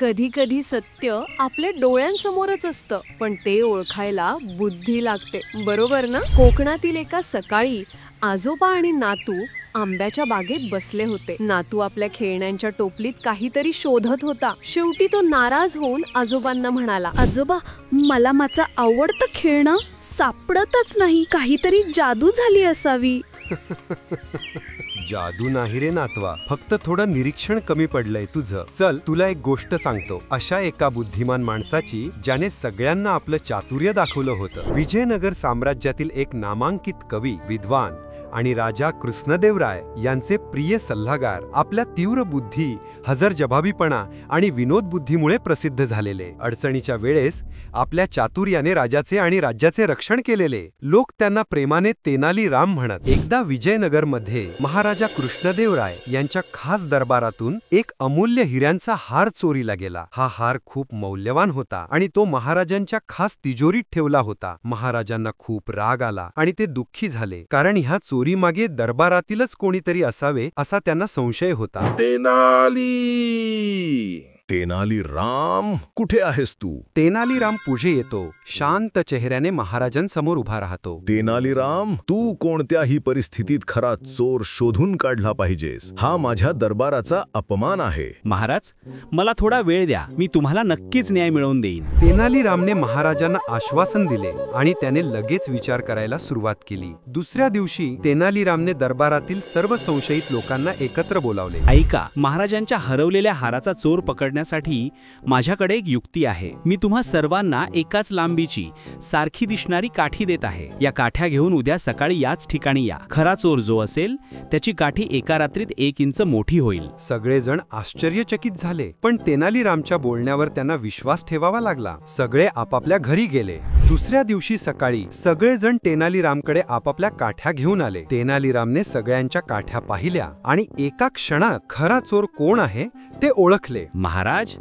कधी कधी सत्य आपल्या डोळ्यांसमोरच असतं, पण ते ओळखायला बुद्धी लागते, बरोबर ना? कोकणातील एका सकाळी आजोबा आणि नातू आंब्याच्या बागेत बसले होते. नातू आपल्या खेळण्यांच्या टोपलीत काहीतरी शोधत होता. शेवटी तो नाराज होऊन आजोबांना म्हणाला, आजोबा, मला माझं आवडतं खेळणं सापडतच नाही. काहीतरी जादू झाली असावी. जादू नाही रे नातवा, फक्त थोडं निरीक्षण कमी पडलंय तुझं. चल तुला एक गोष्ट सांगतो. अशा एका बुद्धिमान माणसाची ज्याने सगळ्यांना आपलं चातुर्य दाखवलं होतं. विजयनगर साम्राज्यातील एक नामांकित कवी, विद्वान आणि राजा कृष्णदेवराय यांचे प्रिय सल्लागार, आपल्या तीव्र बुद्धी, हजरजबाबीपणा आणि विनोद बुद्धीमुळे प्रसिद्ध झालेले. अडचणीच्या वेळेस आपल्या चातुर्याने राजाचे आणि राज्याचे रक्षण केलेले. लोक त्यांना प्रेमाने तेनाली राम म्हणत. एकदा विजयनगरमध्ये महाराजा कृष्णदेवराय यांच्या खास दरबारातून एक अमूल्य हिऱ्यांचा हार चोरीला गेला. हा हार खूप मौल्यवान होता आणि तो महाराजांच्या खास तिजोरीत ठेवला होता. महाराजांना खूप राग आला आणि ते दुःखी झाले, कारण ह्या चोरीमागे दरबारातीलच कोणीतरी असावे असा त्यांना संशय होता. तेनाली राम, कुठे आहेस तू? तेनाली राम पुढे येतो. शांत चेहऱ्याने महाराजांसमोर उभा राहतो. तेनाली राम, तू कोणत्याही परिस्थितीत खरा चोर शोधून काढला पाहिजेस. हा माझ्या दरबाराचा अपमान आहे. महाराज, मला थोडा वेळ द्या, मी तुम्हाला नक्कीच न्याय मिळवून देईन. तेनाली रामने महाराजांना आश्वासन दिले आणि त्याने लगेच विचार करायला सुरुवात केली. दुसऱ्या दिवशी तेनाली रामने दरबारातील सर्व संशयित लोकांना एकत्र बोलावले. ऐका, महाराजांच्या हरवलेल्या हाराचा चोर पकडण्यासाठी माझ्याकडे एक युक्ती आहे. मी तुम्हा सर्वांना एकाच लांबीची सारखी दिसणारी काठी देत आहे. या काठ्या घेऊन उद्या सकाळी याच ठिकाणी या. खरा चोर जो असेल त्याची काठी एका रात्रीत 1 इंच मोठी होईल. सगळेजण आश्चर्यचकित झाले, पण तेनाली रामच्या बोलण्यावर त्यांना विश्वास ठेवावा लागला. सगळे आपापल्या घरी गेले. दुसऱ्या दिवशी सकाळी सगळेजण तेनाली रामकडे आपापल्या काठ्या घेऊन आले. तेनाली रामने सगळ्यांच्या काठ्या पाहिल्या आणि एका क्षणात खरा चोर कोण आहे ते ओळखले. महाराज,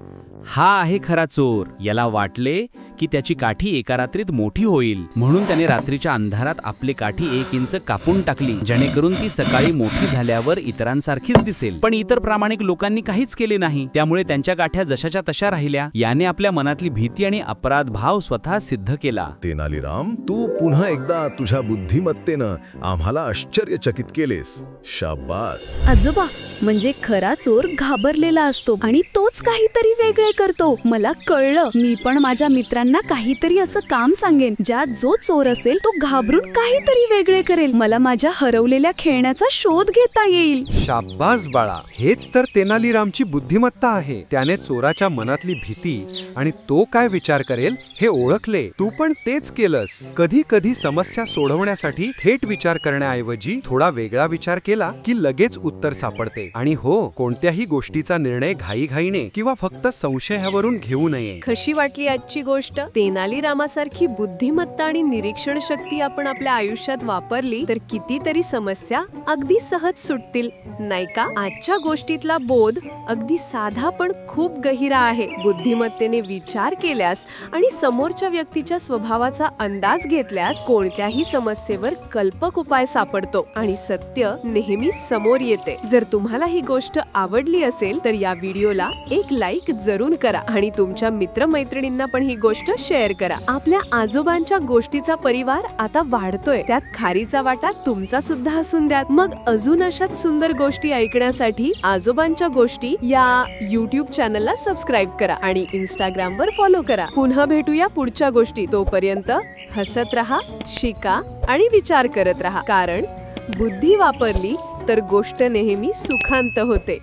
हा आहे खरा चोर. याला वाटले की त्याची काठी एका रात्रीत मोठी होईल, म्हणून त्याने रात्रीच्या अंधारात आपली काठी 1 इंच कापून टाकली, जेणेकरून ती सकाळी मोठी झाल्यावर इतरांसारखीच दिसेल. पण इतर प्रामाणिक लोकांनी काहीच केले नाही, त्यामुळे त्यांच्या काठ्या जशाच्या तशा राहिल्या. याने आपल्या मनातली भीती आणि अपराध भाव स्वतः सिद्ध केला. तेनाली राम, तू पुन्हा एकदा तुझ्या बुद्धिमत्तेनं आम्हाला आश्चर्यचकित केलेस. शाबास. आजोबा, म्हणजे खरा चोर घाबरलेला असतो आणि तोच काहीतरी वेगळे करतो. मला कळलं. मी पण माझ्या मित्रांना काहीतरी असं काम सांगेन ज्यात जो चोर असेल तो घाबरून काहीतरी वेगळे करेल. मला माझ्या हरवलेल्या खेळण्याचा शोध घेता येईल. शाबास बाळा, हेच तर तेनाली रामची बुद्धिमत्ता आहे. त्याने चोराच्या मनातली भीती आणि तो काय विचार करेल हे ओळखले. तू पण तेच केलंस. कधी कधी समस्या सोडवण्यासाठी थेट विचार करण्याऐवजी थोडा वेगळा विचार केला की लगेच उत्तर सापडते. आणि हो, कोणत्याही गोष्टीचा निर्णय घाईघाईने किंवा फक्त संशयावरून घेऊ नये. कशी वाटली आजची गोष्ट? तेनाली रामासारखी बुद्धिमत्ता आणि निरीक्षण शक्ती आपण आपल्या आयुष्यात वापरली तर कितीतरी समस्या अगदी सहज सुटतील, नाही का? आजच्या गोष्टीतला बोध अगदी साधा पण खूप गहिरा आहे. बुद्धिमत्तेने विचार केल्यास आणि समोरच्या व्यक्तीच्या स्वभावाचा अंदाज घेतल्यास कोणत्याही समस्येवर कल्पक उपाय सापडतो आणि सत्य नेहमी समोर येते. जर तुम्हाला ही गोष्ट आवडली असेल तर या व्हिडिओला एक लाईक जरूर करा आणि तुमच्या मित्रमैत्रिणींना पण ही गोष्ट शेअर करा. आपल्या आजोबांच्या गोष्टीचा परिवार आता वाढतोय, त्यात खारीचा वाटा तुमचा सुद्धा असून द्या. मग अजून अशाच सुंदर गोष्टी ऐकण्यासाठी आजोबांच्या गोष्टी या YouTube चॅनलला सबस्क्राईब करा आणि Instagramवर फॉलो करा. पुन्हा भेटूया पुढच्या गोष्टी. तोपर्यंत हसत राहा, शिका आणि विचार करत राहा, कारण बुद्धी वापरली तर गोष्ट नेहमी सुखांत होते.